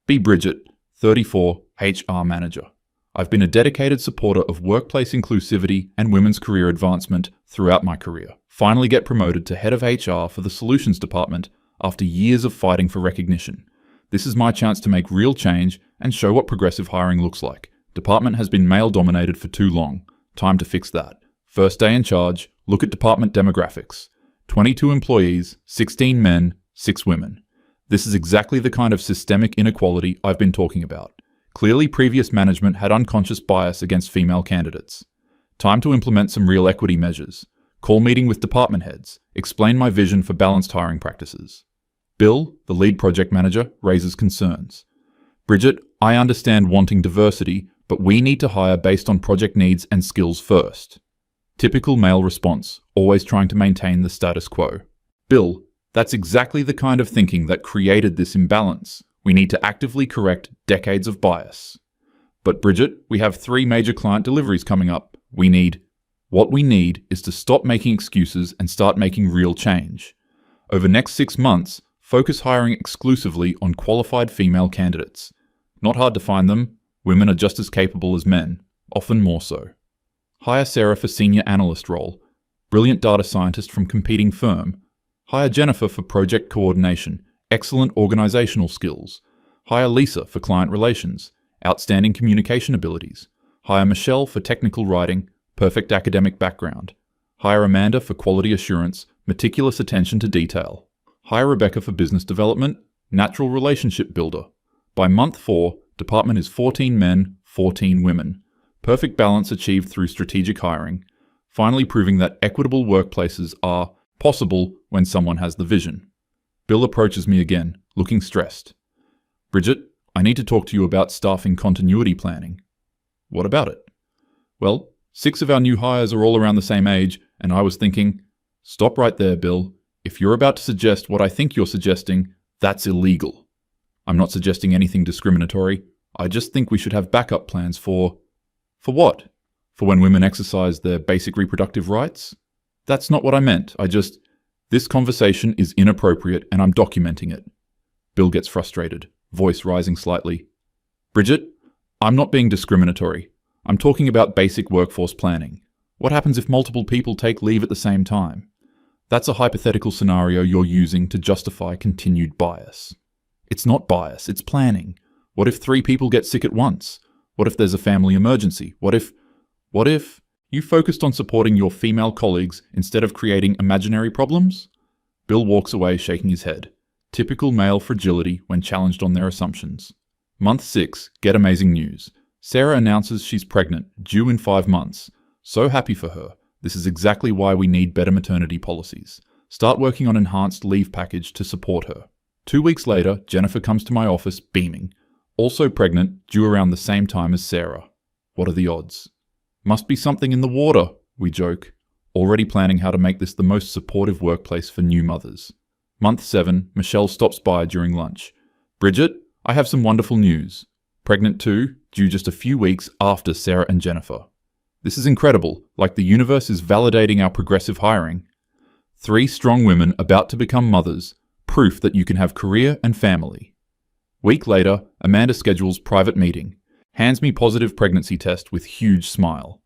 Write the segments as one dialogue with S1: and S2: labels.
S1: Be Bridget, 34, HR Manager. I've been a dedicated supporter of workplace inclusivity and women's career advancement throughout my career. Finally get promoted to head of HR for the Solutions Department after years of fighting for recognition. This is my chance to make real change and show what progressive hiring looks like. Department has been male-dominated for too long. Time to fix that. First day in charge, look at department demographics. 22 employees, 16 men, 6 women. This is exactly the kind of systemic inequality I've been talking about. Clearly, previous management had unconscious bias against female candidates. Time to implement some real equity measures. Call meeting with department heads. Explain my vision for balanced hiring practices. Bill, the lead project manager, raises concerns. Bridget, I understand wanting diversity, but we need to hire based on project needs and skills first. Typical male response, always trying to maintain the status quo. Bill, that's exactly the kind of thinking that created this imbalance. We need to actively correct decades of bias. But Bridget, we have 3 major client deliveries coming up. What we need is to stop making excuses and start making real change. Over next 6 months, focus hiring exclusively on qualified female candidates. Not hard to find them. Women are just as capable as men, often more so. Hire Sarah for senior analyst role. Brilliant data scientist from competing firm. Hire Jennifer for project coordination. Excellent organizational skills. Hire Lisa for client relations. Outstanding communication abilities. Hire Michelle for technical writing. Perfect academic background. Hire Amanda for quality assurance. Meticulous attention to detail. Hire Rebecca for business development. Natural relationship builder. By month 4, department is 14 men, 14 women. Perfect balance achieved through strategic hiring. Finally proving that equitable workplaces are possible when someone has the vision. Bill approaches me again, looking stressed. Bridget, I need to talk to you about staffing continuity planning. What about it? Well, 6 of our new hires are all around the same age, and I was thinking, stop right there, Bill. If you're about to suggest what I think you're suggesting, that's illegal. I'm not suggesting anything discriminatory. I just think we should have backup plans for what? For when women exercise their basic reproductive rights? That's not what I meant. This conversation is inappropriate and I'm documenting it. Bill gets frustrated, voice rising slightly. Bridget, I'm not being discriminatory. I'm talking about basic workforce planning. What happens if multiple people take leave at the same time? That's a hypothetical scenario you're using to justify continued bias. It's not bias, it's planning. What if 3 people get sick at once? What if there's a family emergency? What if you focused on supporting your female colleagues instead of creating imaginary problems? Bill walks away shaking his head. Typical male fragility when challenged on their assumptions. Month 6, get amazing news. Sarah announces she's pregnant, due in 5 months. So happy for her. This is exactly why we need better maternity policies. Start working on enhanced leave package to support her. 2 weeks later, Jennifer comes to my office beaming. Also pregnant, due around the same time as Sarah. What are the odds? Must be something in the water, we joke. Already planning how to make this the most supportive workplace for new mothers. Month 7, Michelle stops by during lunch. Bridget, I have some wonderful news. Pregnant too, due just a few weeks after Sarah and Jennifer. This is incredible, like the universe is validating our progressive hiring. 3 strong women about to become mothers, proof that you can have career and family. Week later, Amanda schedules private meeting. Hands me positive pregnancy test with huge smile.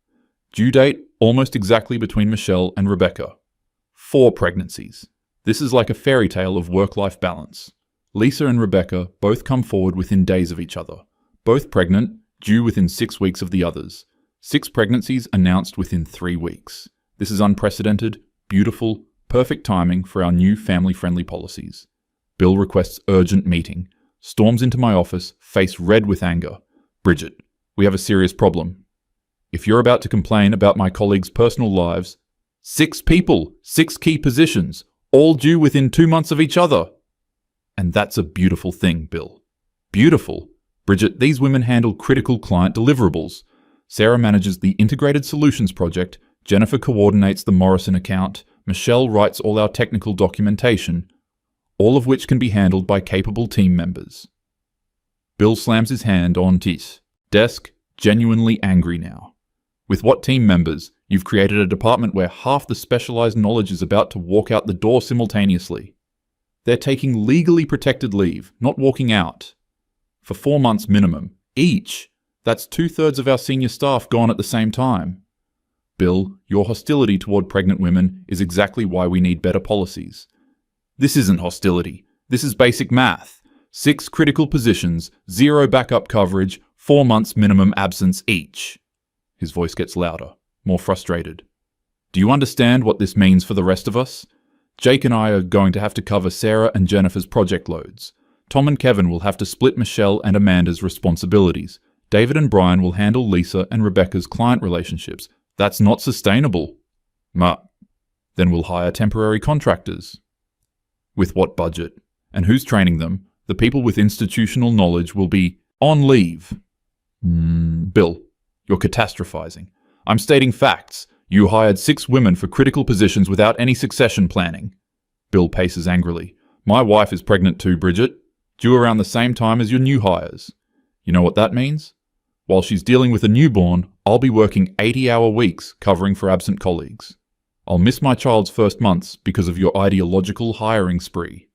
S1: Due date, almost exactly between Michelle and Rebecca. 4 pregnancies. This is like a fairy tale of work-life balance. Lisa and Rebecca both come forward within days of each other. Both pregnant, due within 6 weeks of the others. 6 pregnancies announced within 3 weeks. This is unprecedented, beautiful, perfect timing for our new family-friendly policies. Bill requests urgent meeting. Storms into my office, face red with anger. Bridget, we have a serious problem. If you're about to complain about my colleagues' personal lives, 6 people, 6 key positions, all due within 2 months of each other. And that's a beautiful thing, Bill. Beautiful. Bridget, these women handle critical client deliverables. Sarah manages the Integrated Solutions project, Jennifer coordinates the Morrison account, Michelle writes all our technical documentation, all of which can be handled by capable team members. Bill slams his hand on his desk, genuinely angry now. With what team members? You've created a department where half the specialized knowledge is about to walk out the door simultaneously. They're taking legally protected leave, not walking out. For 4 months minimum. Each! That's 2/3 of our senior staff gone at the same time. Bill, your hostility toward pregnant women is exactly why we need better policies. This isn't hostility. This is basic math. 6 critical positions, 0 backup coverage, 4 months minimum absence each. His voice gets louder, more frustrated. Do you understand what this means for the rest of us? Jake and I are going to have to cover Sarah and Jennifer's project loads. Tom and Kevin will have to split Michelle and Amanda's responsibilities. David and Brian will handle Lisa and Rebecca's client relationships. That's not sustainable. Then we'll hire temporary contractors. With what budget? And who's training them? The people with institutional knowledge will be on leave. Bill, you're catastrophizing. I'm stating facts. You hired 6 women for critical positions without any succession planning. Bill paces angrily. My wife is pregnant too, Bridget. Due around the same time as your new hires. You know what that means? While she's dealing with a newborn, I'll be working 80-hour weeks covering for absent colleagues. I'll miss my child's first months because of your ideological hiring spree.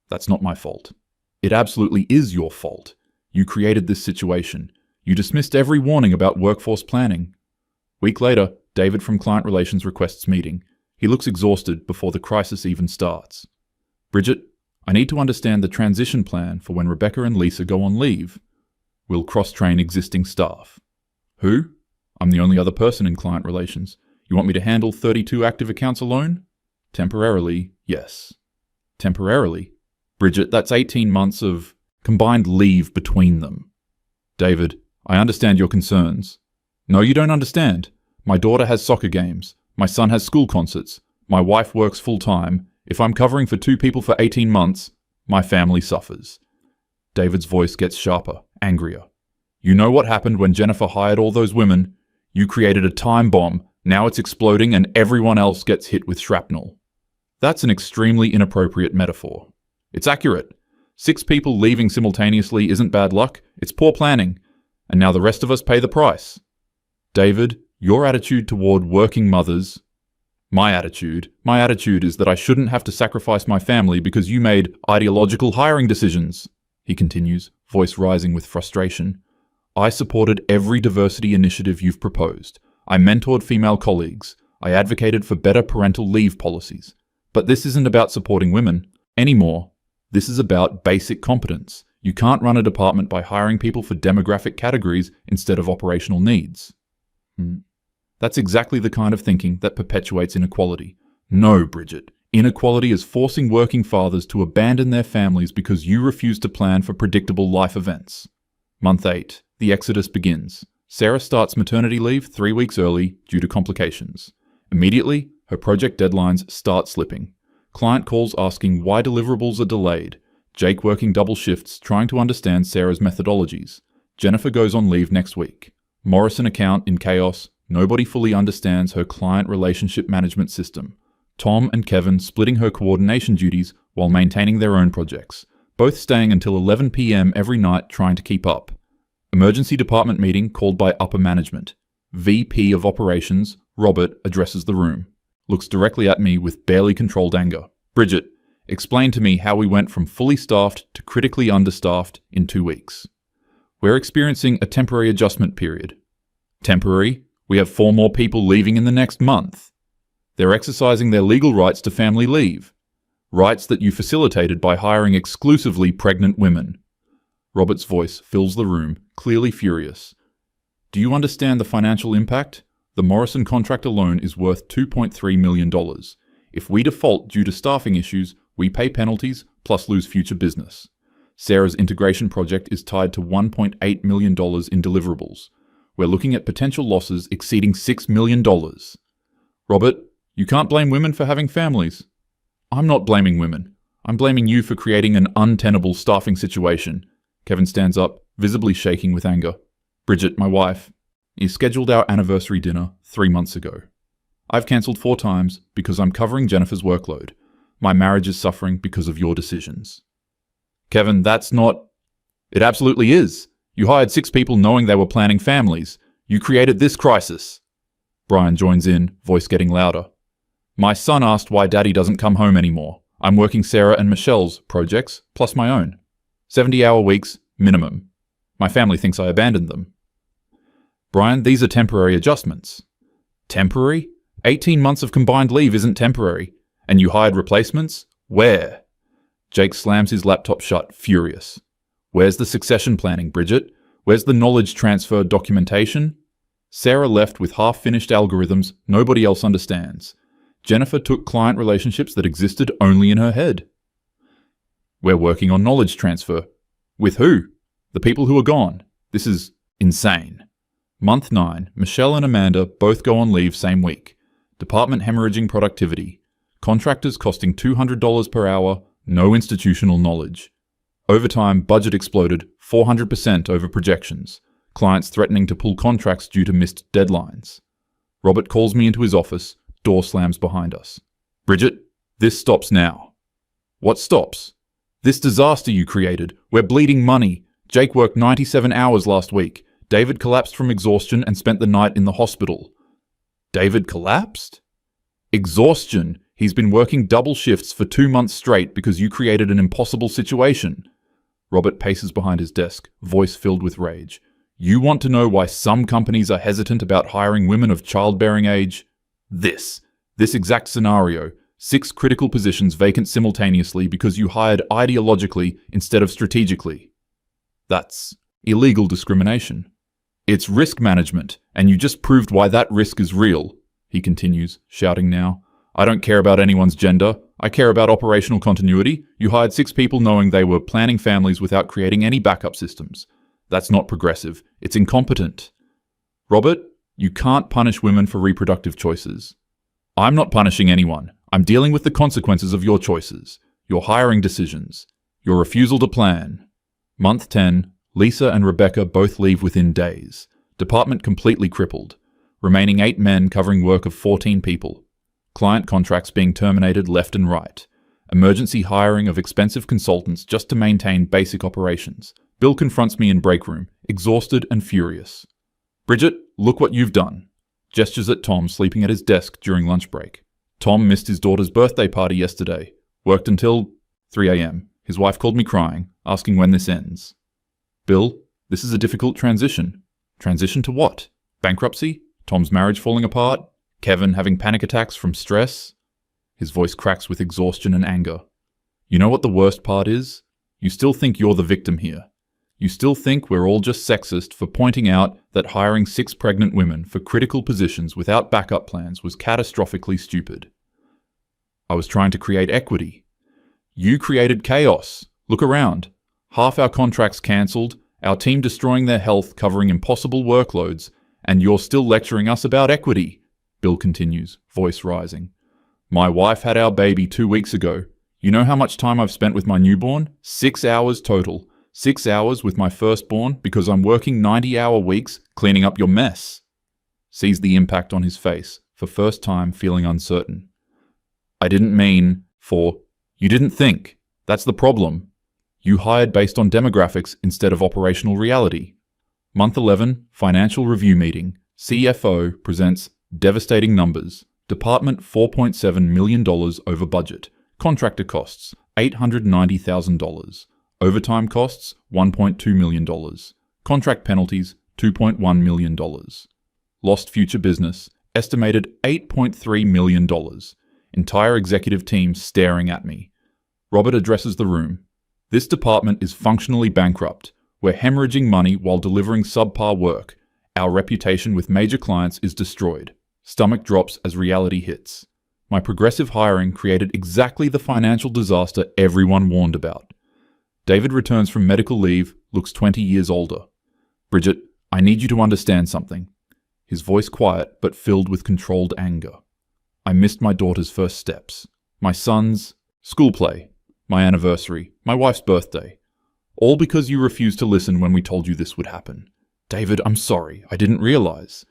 S1: That's not my fault. It absolutely is your fault. You created this situation. You dismissed every warning about workforce planning. Week later, David from Client Relations requests meeting. He looks exhausted before the crisis even starts. Bridget, I need to understand the transition plan for when Rebecca and Lisa go on leave. We'll cross-train existing staff. Who? I'm the only other person in Client Relations. You want me to handle 32 active accounts alone? Temporarily, yes. Temporarily? Bridget, that's 18 months of combined leave between them. David, I understand your concerns. No, you don't understand. My daughter has soccer games. My son has school concerts. My wife works full-time. If I'm covering for 2 people for 18 months, my family suffers. David's voice gets sharper, angrier. You know what happened when Jennifer hired all those women? You created a time bomb. Now it's exploding and everyone else gets hit with shrapnel. That's an extremely inappropriate metaphor. It's accurate. 6 people leaving simultaneously isn't bad luck. It's poor planning. And now the rest of us pay the price. David, your attitude toward working mothers... My attitude is that I shouldn't have to sacrifice my family because you made ideological hiring decisions, he continues, voice rising with frustration. I supported every diversity initiative you've proposed. I mentored female colleagues. I advocated for better parental leave policies. But this isn't about supporting women anymore. This is about basic competence. You can't run a department by hiring people for demographic categories instead of operational needs. That's exactly the kind of thinking that perpetuates inequality. No, Bridget. Inequality is forcing working fathers to abandon their families because you refuse to plan for predictable life events. Month 8. The exodus begins. Sarah starts maternity leave 3 weeks early due to complications. Immediately, her project deadlines start slipping. Client calls asking why deliverables are delayed. Jake working double shifts trying to understand Sarah's methodologies. Jennifer goes on leave next week. Morrison account in chaos. Nobody fully understands her client relationship management system. Tom and Kevin splitting her coordination duties while maintaining their own projects, both staying until 11 p.m. every night trying to keep up. Emergency department meeting called by upper management. VP of Operations, Robert, addresses the room. Looks directly at me with barely controlled anger. Bridget, explain to me how we went from fully staffed to critically understaffed in 2 weeks. We're experiencing a temporary adjustment period. Temporary? We have 4 more people leaving in the next month. They're exercising their legal rights to family leave. Rights that you facilitated by hiring exclusively pregnant women. Robert's voice fills the room, clearly furious. Do you understand the financial impact? The Morrison contract alone is worth $2.3 million. If we default due to staffing issues, we pay penalties plus lose future business. Sarah's integration project is tied to $1.8 million in deliverables. We're looking at potential losses exceeding $6 million. Robert, you can't blame women for having families. I'm not blaming women. I'm blaming you for creating an untenable staffing situation. Kevin stands up, visibly shaking with anger. Bridget, my wife, you scheduled our anniversary dinner 3 months ago. I've cancelled 4 times because I'm covering Jennifer's workload. My marriage is suffering because of your decisions. Kevin, that's not... It absolutely is. You hired 6 people knowing they were planning families. You created this crisis. Brian joins in, voice getting louder. My son asked why Daddy doesn't come home anymore. I'm working Sarah and Michelle's projects, plus my own. 70-hour weeks, minimum. My family thinks I abandoned them. Brian, these are temporary adjustments. Temporary? 18 months of combined leave isn't temporary. And you hired replacements? Where? Jake slams his laptop shut, furious. Where's the succession planning, Bridget? Where's the knowledge transfer documentation? Sarah left with half-finished algorithms nobody else understands. Jennifer took client relationships that existed only in her head. We're working on knowledge transfer. With who? The people who are gone. This is insane. Month 9, Michelle and Amanda both go on leave same week. Department hemorrhaging productivity. Contractors costing $200 per hour, no institutional knowledge. Overtime budget exploded 400% over projections. Clients threatening to pull contracts due to missed deadlines. Robert calls me into his office, door slams behind us. Bridget, this stops now. What stops? This disaster you created. We're bleeding money. Jake worked 97 hours last week. David collapsed from exhaustion and spent the night in the hospital. David collapsed? Exhaustion. He's been working double shifts for 2 months straight because you created an impossible situation. Robert paces behind his desk, voice filled with rage. You want to know why some companies are hesitant about hiring women of childbearing age? This exact scenario. 6 critical positions vacant simultaneously because you hired ideologically instead of strategically. That's illegal discrimination. It's risk management, and you just proved why that risk is real, he continues, shouting now. I don't care about anyone's gender. I care about operational continuity. You hired 6 people knowing they were planning families without creating any backup systems. That's not progressive. It's incompetent. Robert, you can't punish women for reproductive choices. I'm not punishing anyone. I'm dealing with the consequences of your choices, your hiring decisions, your refusal to plan. Month 10, Lisa and Rebecca both leave within days. Department completely crippled. Remaining 8 men covering work of 14 people. Client contracts being terminated left and right. Emergency hiring of expensive consultants just to maintain basic operations. Bill confronts me in break room, exhausted and furious. Bridget, look what you've done. Gestures at Tom sleeping at his desk during lunch break. Tom missed his daughter's birthday party yesterday. Worked until 3 a.m. His wife called me crying, asking when this ends. Bill, this is a difficult transition. Transition to what? Bankruptcy? Tom's marriage falling apart? Kevin having panic attacks from stress? His voice cracks with exhaustion and anger. You know what the worst part is? You still think you're the victim here. You still think we're all just sexist for pointing out that hiring 6 pregnant women for critical positions without backup plans was catastrophically stupid. I was trying to create equity. You created chaos. Look around. Half our contracts cancelled, our team destroying their health covering impossible workloads, and you're still lecturing us about equity, Bill continues, voice rising. My wife had our baby 2 weeks ago. You know how much time I've spent with my newborn? 6 hours total. 6 hours with my firstborn because I'm working 90-hour weeks cleaning up your mess. Sees the impact on his face, for first time feeling uncertain. I didn't mean for, you didn't think. That's the problem. You hired based on demographics instead of operational reality. Month 11, financial review meeting. CFO presents devastating numbers. Department $4.7 million over budget. Contractor costs $890,000. Overtime costs $1.2 million. Contract penalties $2.1 million. Lost future business estimated $8.3 million. Entire executive team staring at me. Robert addresses the room. This department is functionally bankrupt. We're hemorrhaging money while delivering subpar work. Our reputation with major clients is destroyed. Stomach drops as reality hits. My progressive hiring created exactly the financial disaster everyone warned about. David returns from medical leave, looks 20 years older. Bridget, I need you to understand something. His voice quiet, but filled with controlled anger. I missed my daughter's first steps. My son's school play. My anniversary. My wife's birthday. All because you refused to listen when we told you this would happen. David, I'm sorry. I didn't realize.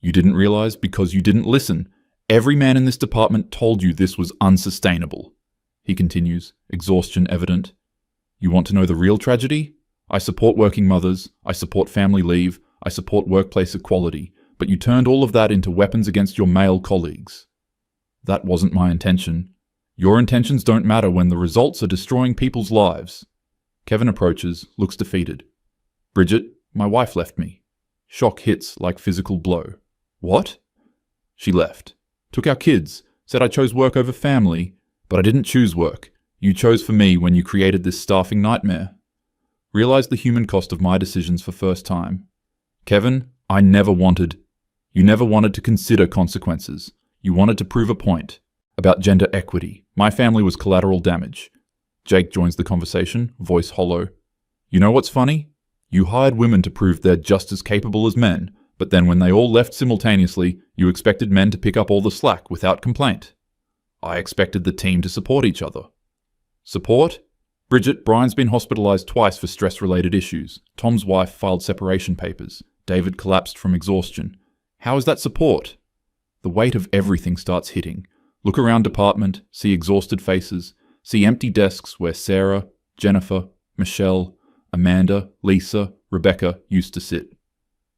S1: You didn't realize because you didn't listen. Every man in this department told you this was unsustainable. He continues, exhaustion evident. You want to know the real tragedy? I support working mothers, I support family leave, I support workplace equality, but you turned all of that into weapons against your male colleagues. That wasn't my intention. Your intentions don't matter when the results are destroying people's lives. Kevin approaches, looks defeated. Bridget, my wife left me. Shock hits like physical blow. What? She left. Took our kids. Said I chose work over family. But I didn't choose work. You chose for me when you created this staffing nightmare. Realized the human cost of my decisions for first time. Kevin, you never wanted to consider consequences. You wanted to prove a point. About gender equity. My family was collateral damage. Jake joins the conversation, voice hollow. You know what's funny? You hired women to prove they're just as capable as men, but then when they all left simultaneously, you expected men to pick up all the slack without complaint. I expected the team to support each other. Support? Bridget, Brian's been hospitalized twice for stress-related issues. Tom's wife filed separation papers. David collapsed from exhaustion. How is that support? The weight of everything starts hitting. Look around department, see exhausted faces, see empty desks where Sarah, Jennifer, Michelle, Amanda, Lisa, Rebecca used to sit.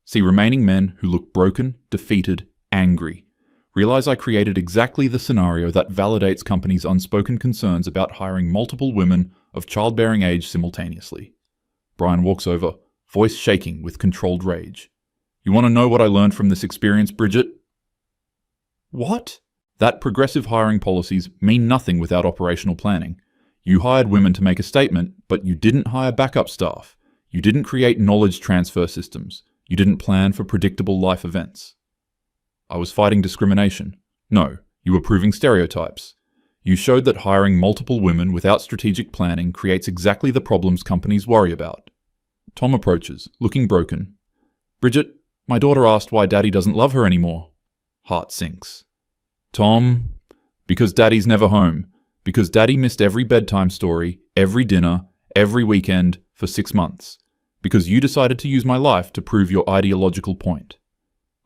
S1: See remaining men who look broken, defeated, angry. Realize I created exactly the scenario that validates companies' unspoken concerns about hiring multiple women of childbearing age simultaneously. Brian walks over, voice shaking with controlled rage. You want to know what I learned from this experience, Bridget? What? That progressive hiring policies mean nothing without operational planning. You hired women to make a statement, but you didn't hire backup staff. You didn't create knowledge transfer systems. You didn't plan for predictable life events. I was fighting discrimination. No, you were proving stereotypes. You showed that hiring multiple women without strategic planning creates exactly the problems companies worry about. Tom approaches, looking broken. Bridget, my daughter asked why Daddy doesn't love her anymore. Heart sinks. Tom, because Daddy's never home. Because Daddy missed every bedtime story, every dinner, every weekend for 6 months. Because you decided to use my life to prove your ideological point.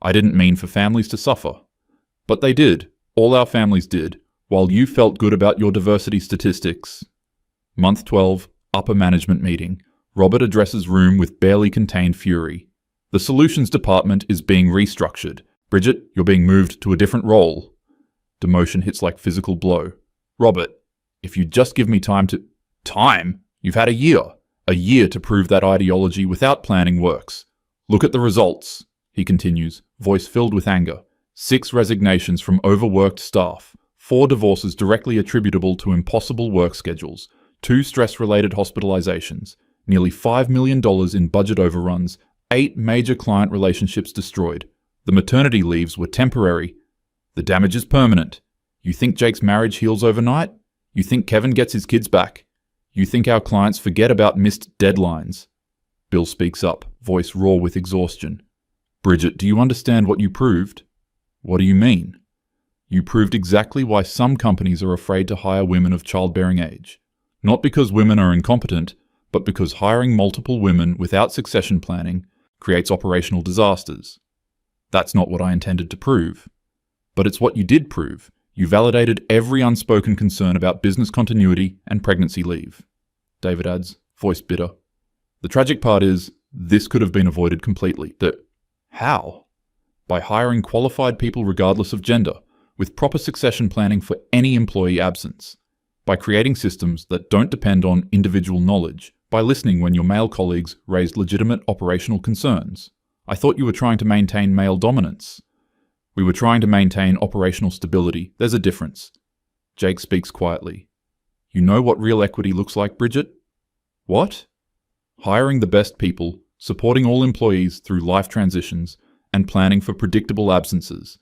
S1: I didn't mean for families to suffer. But they did. All our families did. While you felt good about your diversity statistics. Month 12, upper management meeting. Robert addresses room with barely contained fury. The solutions department is being restructured. Bridget, you're being moved to a different role. Demotion hits like physical blow. Robert, if you just give me time to... Time? You've had a year. A year to prove that ideology without planning works. Look at the results, he continues, voice filled with anger. 6 resignations from overworked staff. 4 divorces directly attributable to impossible work schedules. 2 stress-related hospitalizations. Nearly $5 million in budget overruns. 8 major client relationships destroyed. The maternity leaves were temporary. The damage is permanent. You think Jake's marriage heals overnight? You think Kevin gets his kids back? You think our clients forget about missed deadlines? Bill speaks up, voice raw with exhaustion. Bridget, do you understand what you proved? What do you mean? You proved exactly why some companies are afraid to hire women of childbearing age. Not because women are incompetent, but because hiring multiple women without succession planning creates operational disasters. That's not what I intended to prove. But it's what you did prove. You validated every unspoken concern about business continuity and pregnancy leave. David adds, voice bitter. The tragic part is, this could have been avoided completely. How? By hiring qualified people regardless of gender, with proper succession planning for any employee absence. By creating systems that don't depend on individual knowledge. By listening when your male colleagues raised legitimate operational concerns. I thought you were trying to maintain male dominance. We were trying to maintain operational stability. There's a difference. Jake speaks quietly. You know what real equity looks like, Bridget? What? Hiring the best people, supporting all employees through life transitions, and planning for predictable absences.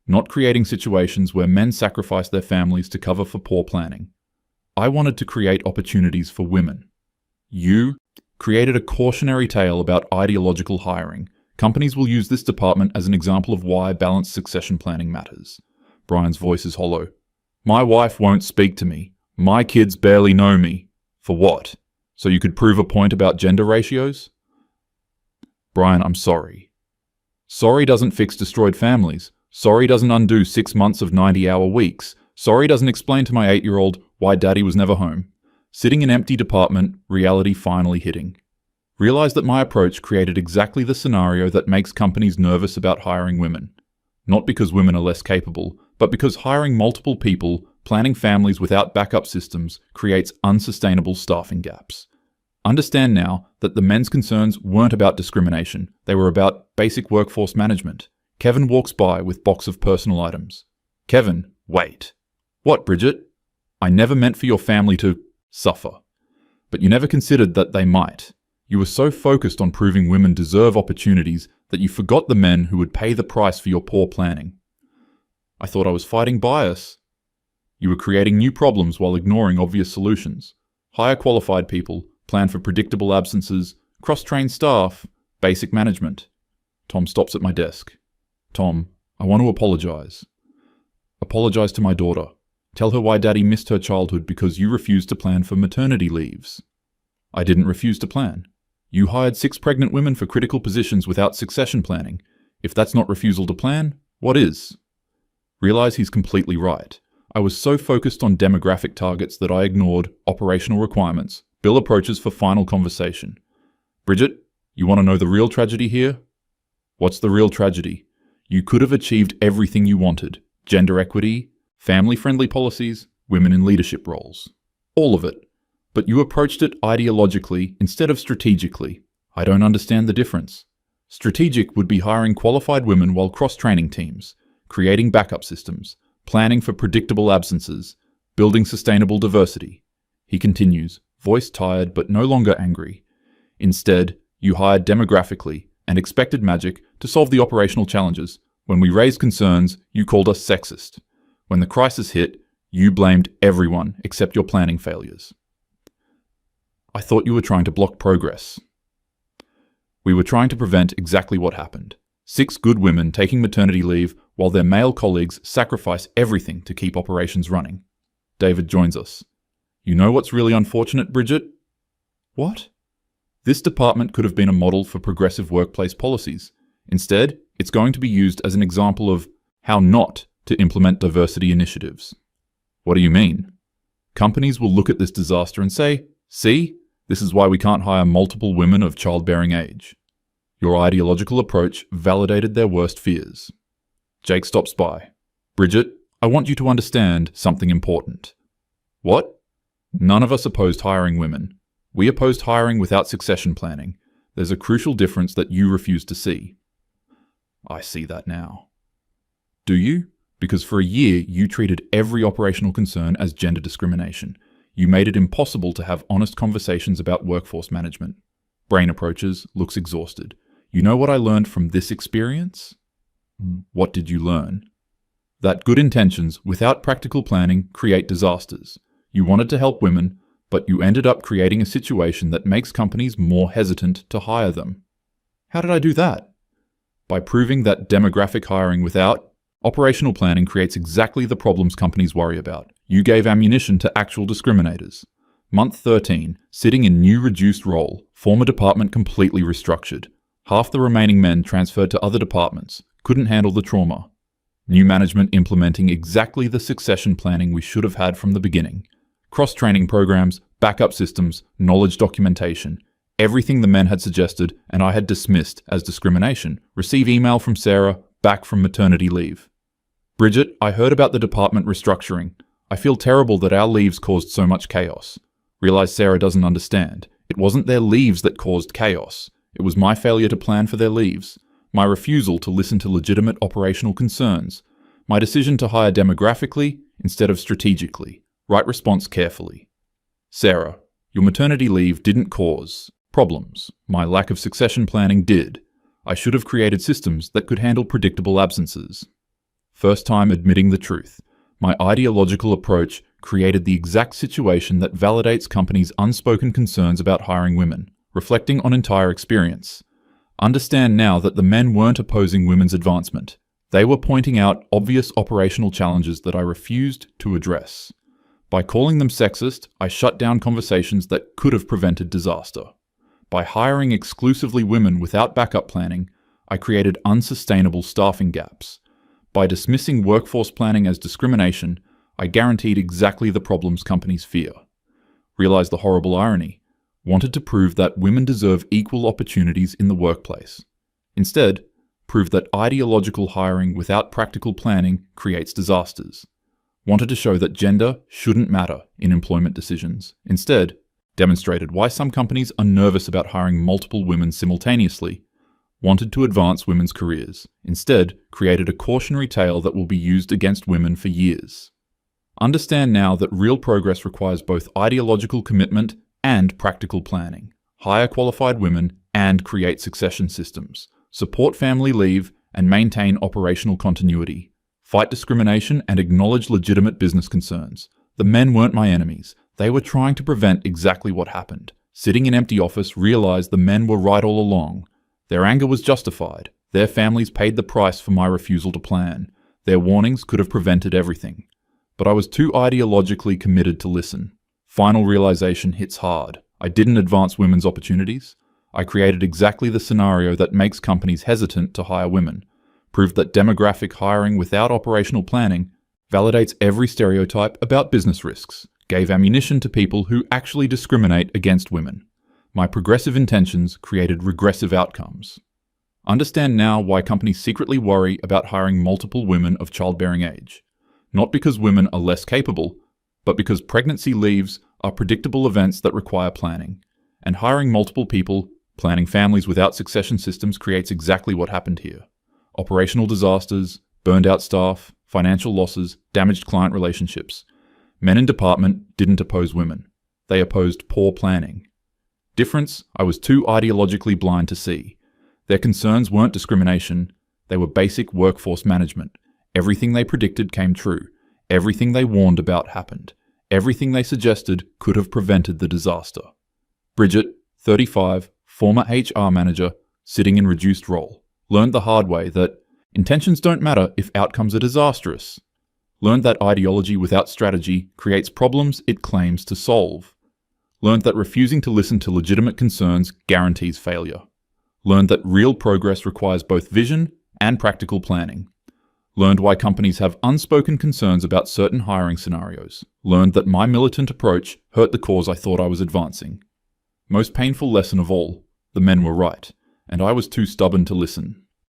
S1: Not creating situations where men sacrifice their families to cover for poor planning. I wanted to create opportunities for women. You created a cautionary tale about ideological hiring. Companies will use this department as an example of why balanced succession planning matters. Brian's voice is hollow. My wife won't speak to me. My kids barely know me. For what? So you could prove a point about gender ratios? Brian, I'm sorry. Sorry doesn't fix destroyed families. Sorry doesn't undo 6 months of 90-hour weeks. Sorry doesn't explain to my 8-year-old why Daddy was never home. Sitting in empty department, reality finally hitting. Realize that my approach created exactly the scenario that makes companies nervous about hiring women. Not because women are less capable, but because hiring multiple people, planning families without backup systems, creates unsustainable staffing gaps. Understand now that the men's concerns weren't about discrimination. They were about basic workforce management. Kevin walks by with box of personal items. Kevin, wait. What, Bridget? I never meant for your family to suffer. But you never considered that they might. You were so focused on proving women deserve opportunities that you forgot the men who would pay the price for your poor planning. I thought I was fighting bias. You were creating new problems while ignoring obvious solutions. Hire qualified people, plan for predictable absences, cross-train staff, basic management. Tom stops at my desk. Tom, I want to apologize. Apologize to my daughter. Tell her why Daddy missed her childhood because you refused to plan for maternity leaves. I didn't refuse to plan. You hired 6 pregnant women for critical positions without succession planning. If that's not refusal to plan, what is? Realize he's completely right. I was so focused on demographic targets that I ignored operational requirements. Bill approaches for final conversation. Bridget, you want to know the real tragedy here? What's the real tragedy? You could have achieved everything you wanted. Gender equity, family-friendly policies, women in leadership roles. All of it. But you approached it ideologically instead of strategically. I don't understand the difference. Strategic would be hiring qualified women while cross-training teams, creating backup systems, planning for predictable absences, building sustainable diversity. He continues, voice tired but no longer angry. Instead, you hired demographically and expected magic to solve the operational challenges. When we raised concerns, you called us sexist. When the crisis hit, you blamed everyone except your planning failures. I thought you were trying to block progress. We were trying to prevent exactly what happened. 6 good women taking maternity leave while their male colleagues sacrifice everything to keep operations running. David joins us. You know what's really unfortunate, Bridget? What? This department could have been a model for progressive workplace policies. Instead, it's going to be used as an example of how not to implement diversity initiatives. What do you mean? Companies will look at this disaster and say, see, this is why we can't hire multiple women of childbearing age. Your ideological approach validated their worst fears. Jake stops by. Bridget, I want you to understand something important. What? None of us opposed hiring women. We opposed hiring without succession planning. There's a crucial difference that you refuse to see. I see that now. Do you? Because for a year, you treated every operational concern as gender discrimination. You made it impossible to have honest conversations about workforce management. Brain approaches, looks exhausted. You know what I learned from this experience? What did you learn? That good intentions without practical planning create disasters. You wanted to help women, but you ended up creating a situation that makes companies more hesitant to hire them. How did I do that? By proving that demographic hiring without operational planning creates exactly the problems companies worry about. You gave ammunition to actual discriminators. Month 13, sitting in new reduced role, former department completely restructured. Half the remaining men transferred to other departments, couldn't handle the trauma. New management implementing exactly the succession planning we should have had from the beginning. Cross-training programs, backup systems, knowledge documentation. Everything the men had suggested and I had dismissed as discrimination. Receive email from Sarah, back from maternity leave. Bridget, I heard about the department restructuring. I feel terrible that our leaves caused so much chaos. Realize Sarah doesn't understand. It wasn't their leaves that caused chaos. It was my failure to plan for their leaves. My refusal to listen to legitimate operational concerns. My decision to hire demographically instead of strategically. Right response carefully. Sarah, your maternity leave didn't cause problems. My lack of succession planning did. I should have created systems that could handle predictable absences. First time admitting the truth. My ideological approach created the exact situation that validates companies' unspoken concerns about hiring women, reflecting on entire experience. Understand now that the men weren't opposing women's advancement. They were pointing out obvious operational challenges that I refused to address. By calling them sexist, I shut down conversations that could have prevented disaster. By hiring exclusively women without backup planning, I created unsustainable staffing gaps. By dismissing workforce planning as discrimination, I guaranteed exactly the problems companies fear. Realize the horrible irony. Wanted to prove that women deserve equal opportunities in the workplace. Instead, proved that ideological hiring without practical planning creates disasters. Wanted to show that gender shouldn't matter in employment decisions. Instead, demonstrated why some companies are nervous about hiring multiple women simultaneously, wanted to advance women's careers, instead created a cautionary tale that will be used against women for years. Understand now that real progress requires both ideological commitment and practical planning. Hire qualified women and create succession systems. Support family leave and maintain operational continuity. Fight discrimination and acknowledge legitimate business concerns. The men weren't my enemies. They were trying to prevent exactly what happened. Sitting in empty office realized the men were right all along. Their anger was justified. Their families paid the price for my refusal to plan. Their warnings could have prevented everything. But I was too ideologically committed to listen. Final realization hits hard. I didn't advance women's opportunities. I created exactly the scenario that makes companies hesitant to hire women, proved that demographic hiring without operational planning validates every stereotype about business risks, gave ammunition to people who actually discriminate against women. My progressive intentions created regressive outcomes. Understand now why companies secretly worry about hiring multiple women of childbearing age. Not because women are less capable, but because pregnancy leaves are predictable events that require planning. And hiring multiple people, planning families without succession systems creates exactly what happened here. Operational disasters, burned out staff, financial losses, damaged client relationships. Men in department didn't oppose women. They opposed poor planning. Difference I was too ideologically blind to see. Their concerns weren't discrimination, they were basic workforce management. Everything they predicted came true. Everything they warned about happened. Everything they suggested could have prevented the disaster. Bridget, 35, former HR manager, sitting in reduced role, learned the hard way that intentions don't matter if outcomes are disastrous. Learned that ideology without strategy creates problems it claims to solve. Learned that refusing to listen to legitimate concerns guarantees failure. Learned that real progress requires both vision and practical planning. Learned why companies have unspoken concerns about certain hiring scenarios. Learned that my militant approach hurt the cause I thought I was advancing. Most painful lesson of all, the men were right, and I was too stubborn to listen.